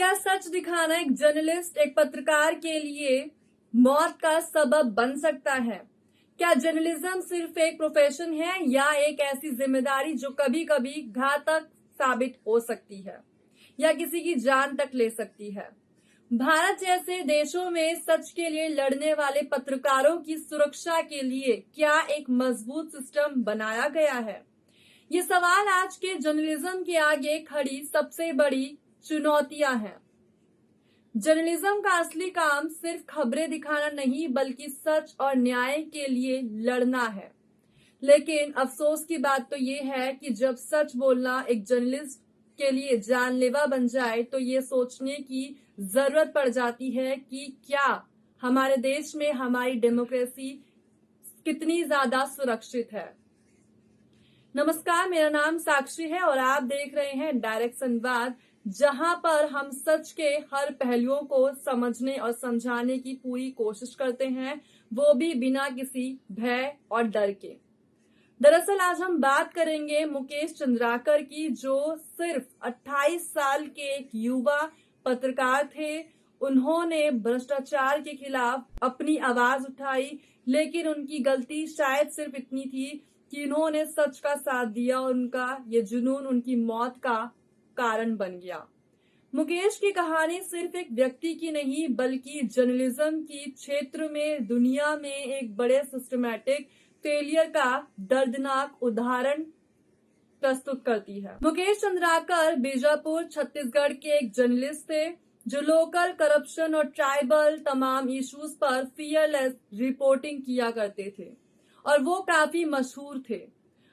क्या सच दिखाना एक जर्नलिस्ट, एक पत्रकार के लिए मौत का सबब बन सकता है? क्या जर्नलिज्म सिर्फ एक प्रोफेशन है या एक ऐसी जिम्मेदारी जो कभी कभी घातक साबित हो सकती है या किसी की जान तक ले सकती है? भारत जैसे देशों में सच के लिए लड़ने वाले पत्रकारों की सुरक्षा के लिए क्या एक मजबूत सिस्टम बनाया गया है? ये सवाल आज के जर्नलिज्म के आगे खड़ी सबसे बड़ी चुनौतियां हैं। जर्नलिज्म का असली काम सिर्फ खबरें दिखाना नहीं बल्कि सच और न्याय के लिए लड़ना है। लेकिन अफसोस की बात तो ये है कि जब सच बोलना एक जर्नलिस्ट के लिए जानलेवा बन जाए तो ये सोचने की जरूरत पड़ जाती है कि क्या हमारे देश में हमारी डेमोक्रेसी कितनी ज्यादा सुरक्षित है। नमस्कार, मेरा नाम साक्षी है और आप देख रहे हैं डायरेक्ट संवाद, जहां पर हम सच के हर पहलुओं को समझने और समझाने की पूरी कोशिश करते हैं, वो भी बिना किसी भय और डर के। दरअसल आज हम बात करेंगे मुकेश चंद्राकर की, जो सिर्फ 28 साल के एक युवा पत्रकार थे। उन्होंने भ्रष्टाचार के खिलाफ अपनी आवाज उठाई, लेकिन उनकी गलती शायद सिर्फ इतनी थी कि उन्होंने सच का साथ दिया और उनका ये जुनून उनकी मौत का कारण बन गया। मुकेश की कहानी सिर्फ एक व्यक्ति की नहीं बल्कि जर्नलिज्म की क्षेत्र में दुनिया में एक बड़े सिस्टमैटिक फेलियर का दर्दनाक उदाहरण प्रस्तुत करती है। मुकेश चंद्राकर बीजापुर छत्तीसगढ़ के एक जर्नलिस्ट थे जो लोकल करप्शन और ट्राइबल तमाम इश्यूज पर फियरलेस रिपोर्टिंग किया करते थे और वो काफी मशहूर थे।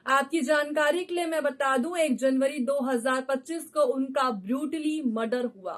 आपकी जानकारी के लिए मैं बता दूं, 1 जनवरी 2025 को उनका ब्रूटली मर्डर हुआ।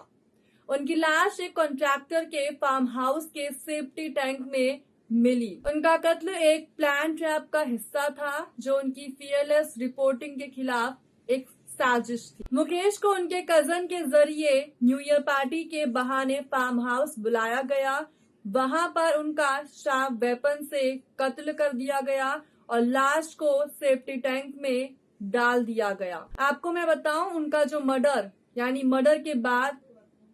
उनकी लाश एक कॉन्ट्रैक्टर के फार्म हाउस के सेफ्टी टैंक में मिली। उनका कत्ल एक प्लान ट्रैप का हिस्सा था जो उनकी फियरलेस रिपोर्टिंग के खिलाफ एक साजिश थी। मुकेश को उनके कजन के जरिए न्यू ईयर पार्टी के बहाने फार्म हाउस बुलाया गया। वहां पर उनका शार्प वेपन से कत्ल कर दिया गया और लाश को सेफ्टी टैंक में डाल दिया गया। आपको मैं बताऊं, उनका जो मर्डर के बाद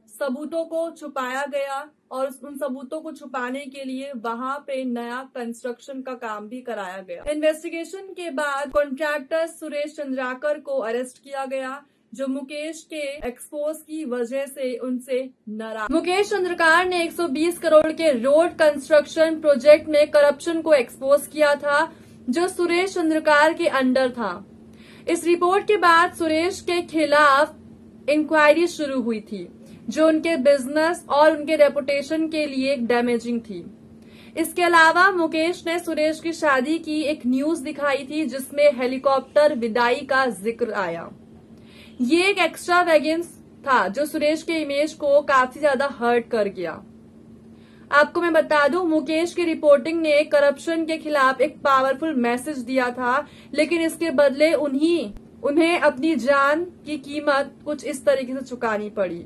सबूतों को छुपाया गया और उन सबूतों को छुपाने के लिए वहां पे नया कंस्ट्रक्शन का काम भी कराया गया। इन्वेस्टिगेशन के बाद कॉन्ट्रैक्टर सुरेश चंद्राकर को अरेस्ट किया गया, जो मुकेश के एक्सपोज की वजह से उनसे नाराज। मुकेश चंद्रकार ने 120 करोड़ के रोड कंस्ट्रक्शन प्रोजेक्ट में करप्शन को एक्सपोज किया था, जो सुरेश चंद्रकार के अंडर था। इस रिपोर्ट के बाद सुरेश के खिलाफ इंक्वायरी शुरू हुई थी, जो उनके बिजनेस और उनके रेपुटेशन के लिए डैमेजिंग थी। इसके अलावा मुकेश ने सुरेश की शादी की एक न्यूज दिखाई थी जिसमें हेलीकॉप्टर विदाई का जिक्र आया। ये एक एक्स्ट्रा वैगेंस था जो सुरेश के इमेज को काफी ज्यादा हर्ट कर गया। आपको मैं बता दूं, मुकेश की रिपोर्टिंग ने करप्शन के खिलाफ एक पावरफुल मैसेज दिया था, लेकिन इसके बदले उन्हें अपनी जान की कीमत कुछ इस तरीके से चुकानी पड़ी।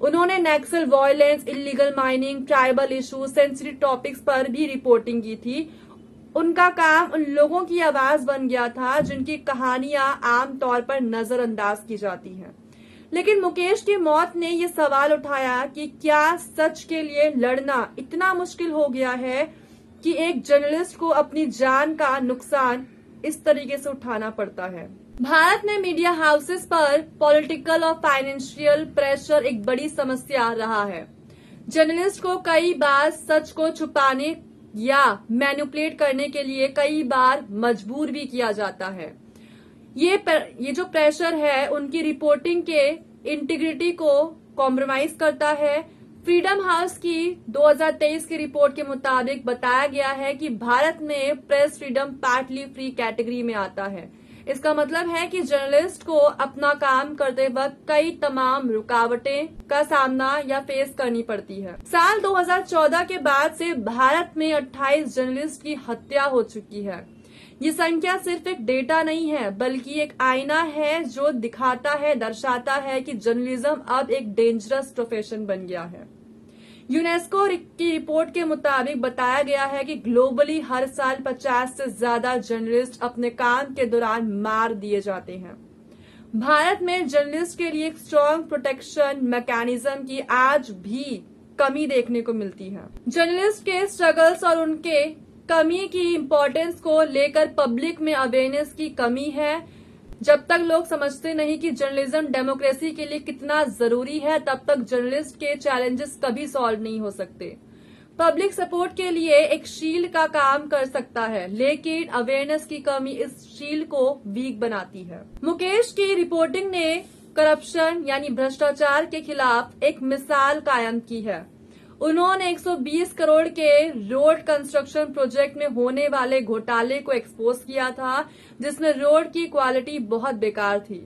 उन्होंने Naxal violence, illegal mining, tribal issues, sensitive topics पर भी रिपोर्टिंग की थी। उनका काम उन लोगों की आवाज बन गया था जिनकी कहानियां आमतौर पर नजरअंदाज की जाती हैं। लेकिन मुकेश की मौत ने ये सवाल उठाया कि क्या सच के लिए लड़ना इतना मुश्किल हो गया है कि एक जर्नलिस्ट को अपनी जान का नुकसान इस तरीके से उठाना पड़ता है। भारत में मीडिया हाउसेस पर पॉलिटिकल और फाइनेंशियल प्रेशर एक बड़ी समस्या रहा है। जर्नलिस्ट को कई बार सच को छुपाने या मैनिपुलेट करने के लिए कई बार मजबूर भी किया जाता है। ये जो प्रेशर है उनकी रिपोर्टिंग के इंटीग्रिटी को कॉम्प्रोमाइज करता है। फ्रीडम हाउस की 2023 की रिपोर्ट के मुताबिक बताया गया है कि भारत में press freedom partly free category में आता है। इसका मतलब है कि जर्नलिस्ट को अपना काम करते वक्त कई तमाम रुकावटें का सामना या फेस करनी पड़ती है। साल 2014 के बाद से भारत में 28 जर्नलिस्ट की हत्या हो चुकी है। ये संख्या सिर्फ एक डेटा नहीं है बल्कि एक आईना है जो दर्शाता है कि जर्नलिज्म अब एक डेंजरस प्रोफेशन बन गया है। यूनेस्को की रिपोर्ट के मुताबिक बताया गया है कि ग्लोबली हर साल 50 से ज्यादा जर्नलिस्ट अपने काम के दौरान मार दिए जाते हैं। भारत में जर्नलिस्ट के लिए एक स्ट्रॉन्ग प्रोटेक्शन मैकेनिज्म की आज भी कमी देखने को मिलती है। जर्नलिस्ट के स्ट्रगल्स और उनके कमी की इम्पोर्टेंस को लेकर पब्लिक में अवेयरनेस की कमी है। जब तक लोग समझते नहीं कि जर्नलिज्म डेमोक्रेसी के लिए कितना जरूरी है, तब तक जर्नलिस्ट के चैलेंजेस कभी सॉल्व नहीं हो सकते। पब्लिक सपोर्ट के लिए एक शील्ड का काम कर सकता है, लेकिन अवेयरनेस की कमी इस शील्ड को वीक बनाती है। मुकेश की रिपोर्टिंग ने करप्शन यानी भ्रष्टाचार के खिलाफ एक मिसाल कायम की है। उन्होंने 120 करोड़ के रोड कंस्ट्रक्शन प्रोजेक्ट में होने वाले घोटाले को एक्सपोज किया था, जिसमें रोड की क्वालिटी बहुत बेकार थी।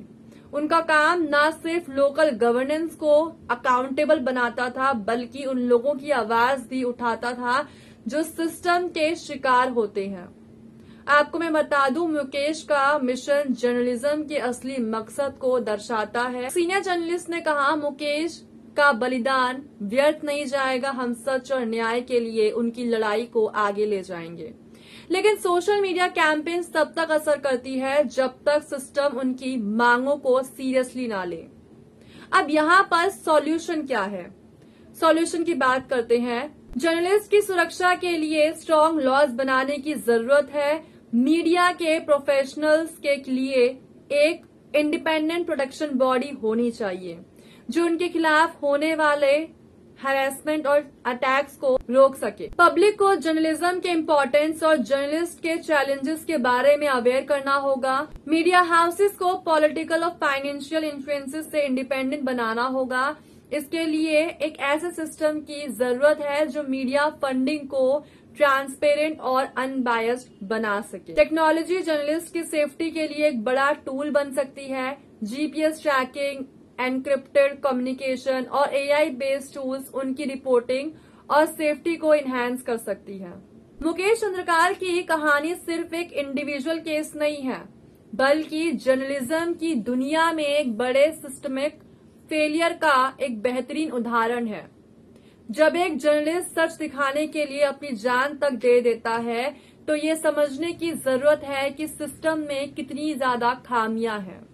उनका काम न सिर्फ लोकल गवर्नेंस को अकाउंटेबल बनाता था, बल्कि उन लोगों की आवाज भी उठाता था जो सिस्टम के शिकार होते हैं। आपको मैं बता दूं, मुकेश का मिशन जर्नलिज्म के असली मकसद को दर्शाता है। सीनियर जर्नलिस्ट ने कहा, मुकेश का बलिदान व्यर्थ नहीं जाएगा, हम सच और न्याय के लिए उनकी लड़ाई को आगे ले जाएंगे। लेकिन सोशल मीडिया कैंपेन्स तब तक असर करती है जब तक सिस्टम उनकी मांगों को सीरियसली ना ले। अब यहाँ पर सॉल्यूशन क्या है? सॉल्यूशन की बात करते हैं। जर्नलिस्ट की सुरक्षा के लिए स्ट्रॉन्ग लॉज बनाने की जरूरत है। मीडिया के प्रोफेशनल्स के लिए एक इंडिपेंडेंट प्रोटेक्शन बॉडी होनी चाहिए जो उनके खिलाफ होने वाले हैरेसमेंट और अटैक्स को रोक सके। पब्लिक को जर्नलिज्म के इम्पोर्टेंस और जर्नलिस्ट के चैलेंजेस के बारे में अवेयर करना होगा। मीडिया हाउसेस को पॉलिटिकल और फाइनेंशियल इन्फ्लुएंसेस से इंडिपेंडेंट बनाना होगा। इसके लिए एक ऐसे सिस्टम की जरूरत है जो मीडिया फंडिंग को ट्रांसपेरेंट और अनबायस्ड बना सके। टेक्नोलॉजी जर्नलिस्ट की सेफ्टी के लिए एक बड़ा टूल बन सकती है। जीपीएस ट्रैकिंग, एनक्रिप्टेड कम्युनिकेशन और एआई बेस्ड टूल्स उनकी रिपोर्टिंग और सेफ्टी को इनहैंस कर सकती है। मुकेश चंद्रकार की कहानी सिर्फ एक इंडिविजुअल केस नहीं है, बल्कि जर्नलिज्म की दुनिया में एक बड़े सिस्टमिक फेलियर का एक बेहतरीन उदाहरण है। जब एक जर्नलिस्ट सच दिखाने के लिए अपनी जान तक दे देता है, तो ये समझने की जरूरत है कि सिस्टम में कितनी ज्यादा खामियां हैं।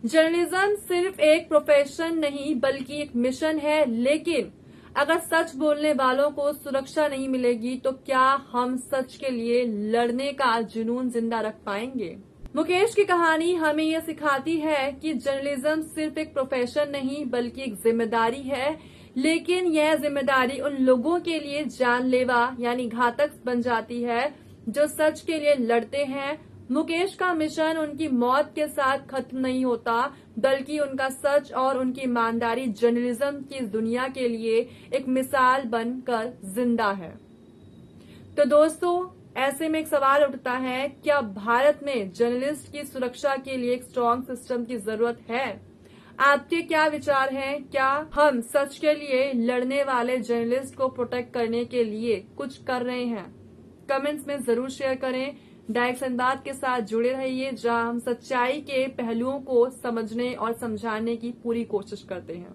जर्नलिज्म सिर्फ एक प्रोफेशन नहीं बल्कि एक मिशन है, लेकिन अगर सच बोलने वालों को सुरक्षा नहीं मिलेगी तो क्या हम सच के लिए लड़ने का जुनून जिंदा रख पाएंगे? मुकेश की कहानी हमें यह सिखाती है कि जर्नलिज्म सिर्फ एक प्रोफेशन नहीं बल्कि एक जिम्मेदारी है, लेकिन यह जिम्मेदारी उन लोगों के लिए जानलेवा यानी घातक बन जाती है जो सच के लिए लड़ते हैं। मुकेश का मिशन उनकी मौत के साथ खत्म नहीं होता, बल्कि उनका सच और उनकी ईमानदारी जर्नलिज्म की दुनिया के लिए एक मिसाल बनकर जिंदा है। तो दोस्तों, ऐसे में एक सवाल उठता है, क्या भारत में जर्नलिस्ट की सुरक्षा के लिए एक स्ट्रॉन्ग सिस्टम की जरूरत है? आपके क्या विचार हैं? क्या हम सच के लिए लड़ने वाले जर्नलिस्ट को प्रोटेक्ट करने के लिए कुछ कर रहे हैं? कमेंट्स में जरूर शेयर करें। डायरेक्ट संवाद के साथ जुड़े रहिए, जहां हम सच्चाई के पहलुओं को समझने और समझाने की पूरी कोशिश करते हैं।